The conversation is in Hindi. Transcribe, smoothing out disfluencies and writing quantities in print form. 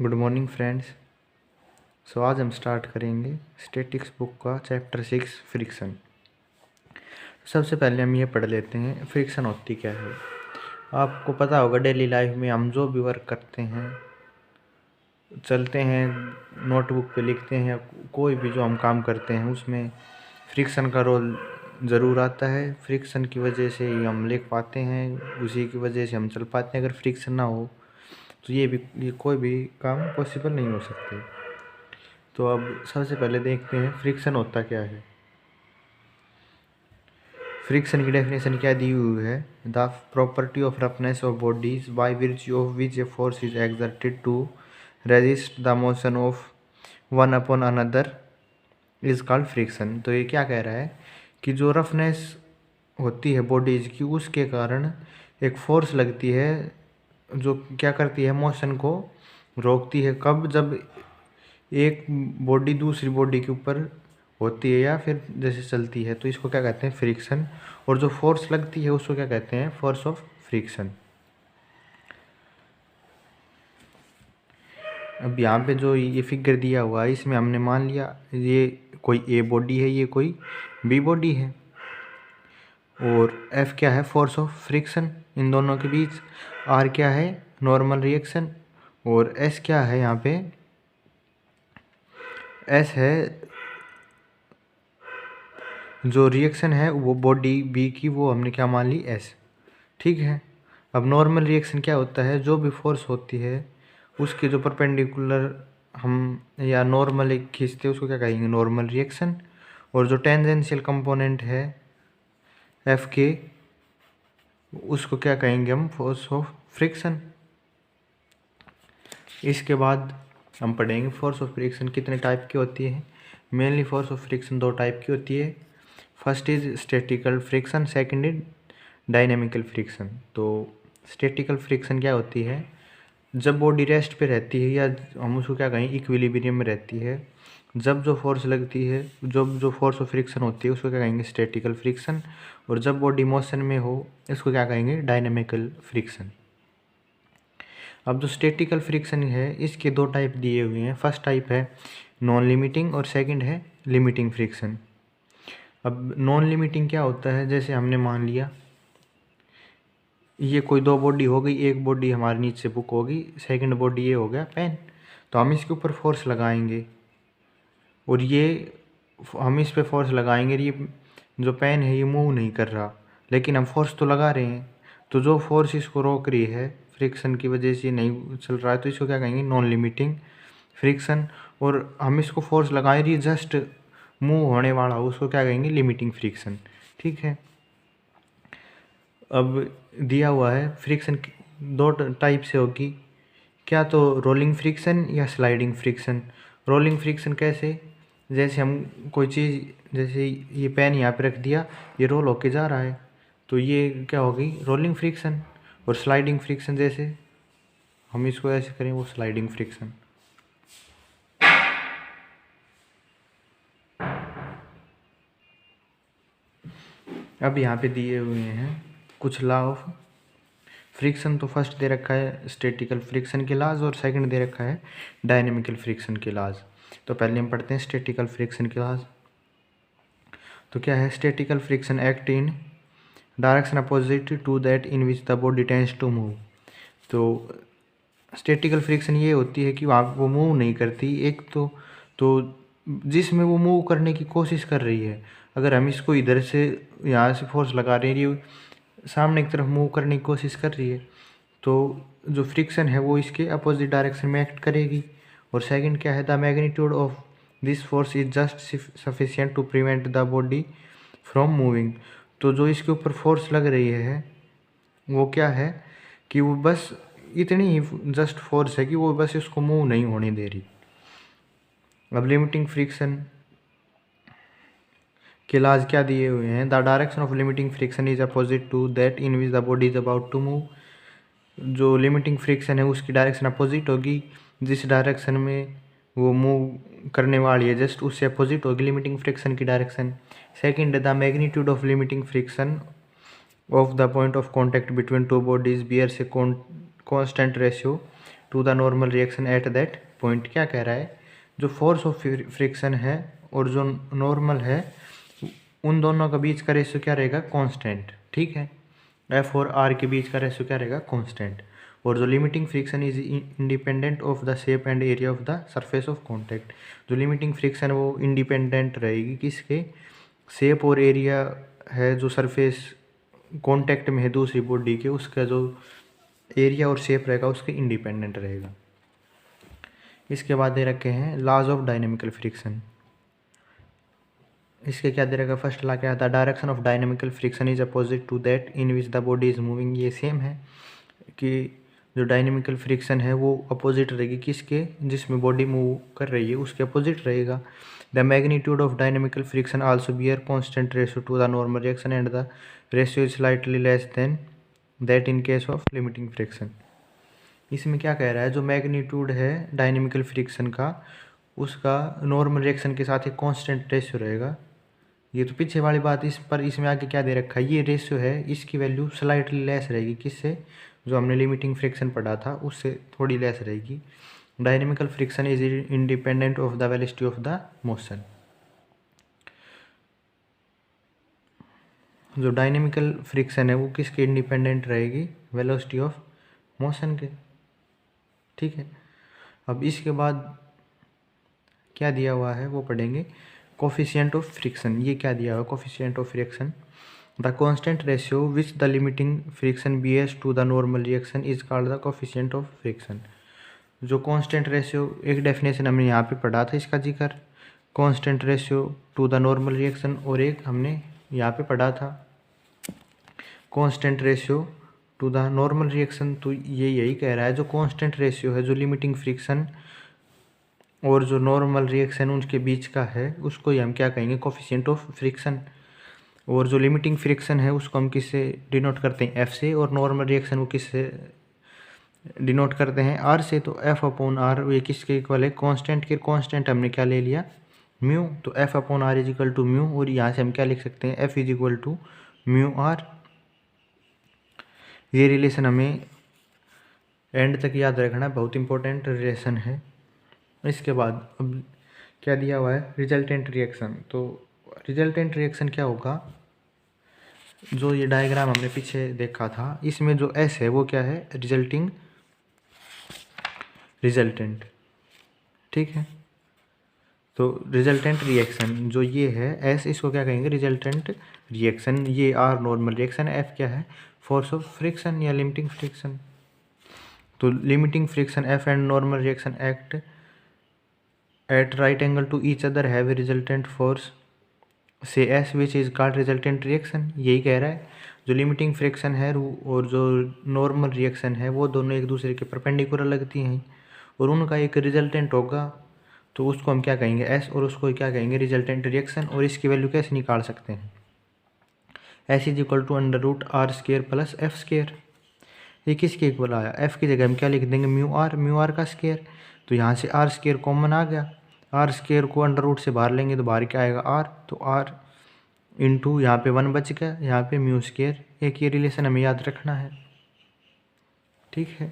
Good morning friends. आज हम स्टार्ट करेंगे स्टैटिक्स बुक का चैप्टर 6 फ्रिक्शन। सबसे पहले हम ये पढ़ लेते हैं फ्रिक्शन होती क्या है। आपको पता होगा डेली लाइफ में हम जो भी वर्क करते हैं, चलते हैं, नोटबुक पे लिखते हैं, कोई भी जो हम काम करते हैं उसमें फ्रिक्शन का रोल ज़रूर आता है। फ्रिक्शन की वजह से ही हम लिख पाते हैं, उसी की वजह से हम चल पाते हैं। अगर फ्रिक्शन ना हो तो ये कोई भी काम पॉसिबल नहीं हो सकते। तो अब सबसे पहले देखते हैं फ्रिक्शन होता क्या है। फ्रिक्शन की डेफिनेशन क्या दी हुई है। The property of roughness of bodies by virtue of which a force is exerted to resist the motion of one upon another is called friction. तो ये क्या कह रहा है कि जो रफनेस होती है बॉडीज की, उसके कारण एक फोर्स लगती है जो क्या करती है, मोशन को रोकती है। कब? जब एक बॉडी दूसरी बॉडी के ऊपर होती है या फिर जैसे चलती है, तो इसको क्या कहते हैं, फ्रिक्शन। और जो फोर्स लगती है उसको क्या कहते हैं, फोर्स ऑफ फ्रिक्शन। अब यहाँ पे जो ये फिगर दिया हुआ है, इसमें हमने मान लिया ये कोई ए बॉडी है, ये कोई बी बॉडी है, और एफ क्या है, फोर्स ऑफ फ्रिक्शन इन दोनों के बीच। आर क्या है, नॉर्मल रिएक्शन। और एस क्या है, यहाँ पे एस है जो रिएक्शन है वो बॉडी बी की, वो हमने क्या मान ली, एस। ठीक है। अब नॉर्मल रिएक्शन क्या होता है, जो भी फोर्स होती है उसके जो परपेंडिकुलर हम या नॉर्मल एक खींचते हैं उसको क्या कहेंगे, नॉर्मल रिएक्शन। और जो टेंजेंशियल कंपोनेंट है एफ के, उसको क्या कहेंगे हम, फोर्स ऑफ फ्रिक्शन। इसके बाद हम पढ़ेंगे फोर्स ऑफ फ्रिक्शन कितने टाइप की होती है। मेनली फोर्स ऑफ फ्रिक्शन दो टाइप की होती है। First is statistical friction, second is dynamical friction. तो स्टैटिकल फ्रिक्शन क्या होती है, जब बॉडी रेस्ट पे रहती है या हम उसको क्या कहें, इक्विलिब्रियम में रहती है, जब जो फोर्स लगती है, जब जो फोर्स ऑफ फ्रिक्शन होती है उसको क्या कहेंगे, स्टैटिकल फ्रिक्शन। और जब बॉडी मोशन में हो इसको क्या कहेंगे, डायनेमिकल फ्रिक्शन। अब जो स्टैटिकल फ्रिक्शन है इसके दो टाइप दिए हुए हैं। फर्स्ट टाइप है नॉन लिमिटिंग और सेकंड है लिमिटिंग फ्रिक्शन। अब नॉन लिमिटिंग क्या होता है, जैसे हमने मान लिया ये कोई दो बॉडी हो गई, एक बॉडी हमारे नीचे बुक होगी, सेकंड बॉडी ये हो गया पेन। तो हम इसके ऊपर फोर्स लगाएंगे और ये हम इस पे फोर्स लगाएंगे, ये जो पेन है ये मूव नहीं कर रहा, लेकिन हम फोर्स तो लगा रहे हैं। तो जो फोर्स इसको रोक रही है फ्रिक्शन की वजह से नहीं चल रहा है, तो इसको क्या कहेंगे, नॉन लिमिटिंग फ्रिक्शन। और हम इसको फोर्स लगा रही है, जस्ट मूव होने वाला उसको क्या कहेंगे, लिमिटिंग फ्रिक्शन। ठीक है। अब दिया हुआ है फ्रिक्शन दो टाइप से होगी, क्या तो रोलिंग फ्रिक्शन या स्लाइडिंग फ्रिक्शन। रोलिंग फ्रिक्शन कैसे, जैसे हम कोई चीज़, जैसे ये पेन यहाँ पे रख दिया, ये रोल होके जा रहा है, तो ये क्या होगी, रोलिंग फ्रिक्शन। और स्लाइडिंग फ्रिक्शन जैसे हम इसको ऐसे करें, वो स्लाइडिंग फ्रिक्शन। अब यहाँ पे दिए हुए हैं कुछ लॉ ऑफ फ्रिक्शन। तो फर्स्ट दे रखा है स्टैटिकल फ्रिक्शन के लॉज और सेकंड दे रखा है डायनेमिकल फ्रिक्शन के लॉज। तो पहले हम पढ़ते हैं स्टैटिकल फ्रिक्शन के लॉज। तो क्या है, statical friction act in direction opposite to that in which the body tends to move. तो स्टैटिकल फ्रिक्शन ये होती है कि वो मूव नहीं करती, एक तो जिसमें वो मूव करने की कोशिश कर रही है, अगर हम इसको इधर से यहाँ से फोर्स लगा रहे हैं, सामने की तरफ मूव करने की कोशिश कर रही है, तो जो फ्रिक्शन है वो इसके अपोजिट डायरेक्शन में एक्ट करेगी। और सेकंड क्या है, the magnitude of this force is just sufficient to prevent the body from moving. तो जो इसके ऊपर फोर्स लग रही है वो क्या है कि वो बस इतनी ही जस्ट फोर्स है कि वो बस इसको मूव नहीं होने दे रही। अब लिमिटिंग फ्रिक्शन के लाज क्या दिए हुए हैं, the direction of limiting friction is opposite to that in which the body is about to move. जो लिमिटिंग फ्रिक्शन है उसकी डायरेक्शन अपोजिट होगी, जिस डायरेक्शन में वो मूव करने वाली है जस्ट उससे अपोजिट होगी लिमिटिंग फ्रिक्शन की direction. Second, the magnitude of limiting friction of the point of contact between two bodies bears a constant ratio to the normal reaction at that point. क्या कह रहा है, जो फोर्स ऑफ फ्रिक्शन है और जो नॉर्मल है उन दोनों का बीच का रेशियो क्या रहेगा, कांस्टेंट। ठीक है, एफ और आर के बीच का रेशियो क्या रहेगा, कांस्टेंट। और जो limiting friction is independent of the shape and area of the surface of contact. जो लिमिटिंग फ्रिक्शन वो इंडिपेंडेंट रहेगी किसके, शेप और एरिया है जो सरफेस कांटेक्ट में है दूसरी बॉडी के, उसका जो एरिया और शेप रहेगा उसके इंडिपेंडेंट रहेगा। इसके बाद दे रखे हैं लॉज ऑफ डायनेमिकल फ्रिक्शन। इसके क्या दे रखा, फर्स्ट ला क्या आता है, direction of dynamical friction is opposite to that in which the body is moving. ये सेम है कि जो डायनेमिकल फ्रिक्शन है वो अपोजिट रहेगी किसके, जिसमें बॉडी मूव कर रही है उसके अपोजिट रहेगा। The magnitude of dynamical friction also bear constant ratio to the normal reaction and the ratio is slightly less than that in case of limiting friction. इसमें क्या कह रहा है, जो मैग्नीट्यूड है डायनेमिकल फ्रिक्शन का उसका नॉर्मल रिएक्शन के साथ एक कांस्टेंट रेशियो रहेगा। ये तो पीछे वाली बात, इस पर इसमें आगे क्या दे रखा है, ये रेशियो है इसकी वैल्यू स्लाइटली लेस रहेगी किससे, जो हमने लिमिटिंग फ्रिक्शन पढ़ा था उससे थोड़ी लेस रहेगी। Dynamical friction is independent of the velocity of the motion. जो डायनेमिकल फ्रिक्शन है वो किसके इंडिपेंडेंट रहेगी, वेलोसिटी ऑफ मोशन के। ठीक है, अब इसके बाद क्या दिया हुआ है वो पढ़ेंगे, कोफिशिएंट ऑफ फ्रिक्शन। ये क्या दिया हुआ है, coefficient of friction, the constant ratio which the limiting friction bears to the normal reaction is called the coefficient of friction. जो कांस्टेंट रेशियो, एक डेफिनेशन हमने यहाँ पे पढ़ा था इसका जिक्र, constant ratio to the normal reaction, और एक हमने यहाँ पे पढ़ा था constant ratio to the normal reaction. तो ये यही कह रहा है, जो कांस्टेंट रेशियो है जो लिमिटिंग फ्रिक्शन और जो नॉर्मल रिएक्शन उनके बीच का है उसको ही हम क्या कहेंगे, कोफिशिएंट ऑफ फ्रिक्शन। और जो लिमिटिंग फ्रिक्शन है उसको हम किससे डिनोट करते हैं, एफ से, और नॉर्मल रिएक्शन वो किससे डिनोट करते हैं, आर से। तो एफ अपॉन आर ये किसके इक्वल है, कांस्टेंट के। कांस्टेंट हमने क्या ले लिया, म्यू, तो F upon R is equal to mu, और यहाँ से हम क्या लिख सकते हैं, F is equal to mu R. ये रिलेशन हमें एंड तक याद रखना, बहुत इंपॉर्टेंट रिलेशन है। इसके बाद अब क्या दिया हुआ है, रिजल्टेंट रिएक्शन। तो रिजल्टेंट रिएक्शन क्या होगा, जो ये डायग्राम हमने पीछे देखा था इसमें जो एस है वो क्या है, रिजल्टेंट। ठीक है, तो रिजल्टेंट रिएक्शन जो ये है एस, इसको क्या कहेंगे, रिजल्टेंट रिएक्शन। ये आर नॉर्मल रिएक्शन, एफ क्या है, फोर्स ऑफ फ्रिक्शन या लिमिटिंग फ्रिक्शन। तो limiting friction F and normal reaction act at right angle to each other have a resultant force say S which is called resultant reaction। यही कह रहा है, जो लिमिटिंग फ्रिक्शन है और जो नॉर्मल रिएक्शन है वो दोनों एक दूसरे के परपेंडिकुलर लगती हैं और उनका एक रिजल्टेंट होगा, तो उसको हम क्या कहेंगे, S, और उसको क्या कहेंगे, रिजल्टेंट रिएक्शन। और इसकी वैल्यू कैसे निकाल सकते हैं, S is equal to under root R square plus F square. ये किसके इक्वल आया, F की जगह हम क्या लिख देंगे, म्यू आर का स्केयर। तो यहाँ से आर स्केयर कॉमन आ गया, आर स्केयर को अंडर रूट से बाहर लेंगे तो बाहर क्या आएगा, आर। तो आर इंटू यहाँ पे 1 बच गया, यहाँ पे म्यू स्केयर। एक ये रिलेशन हमें याद रखना है। ठीक है,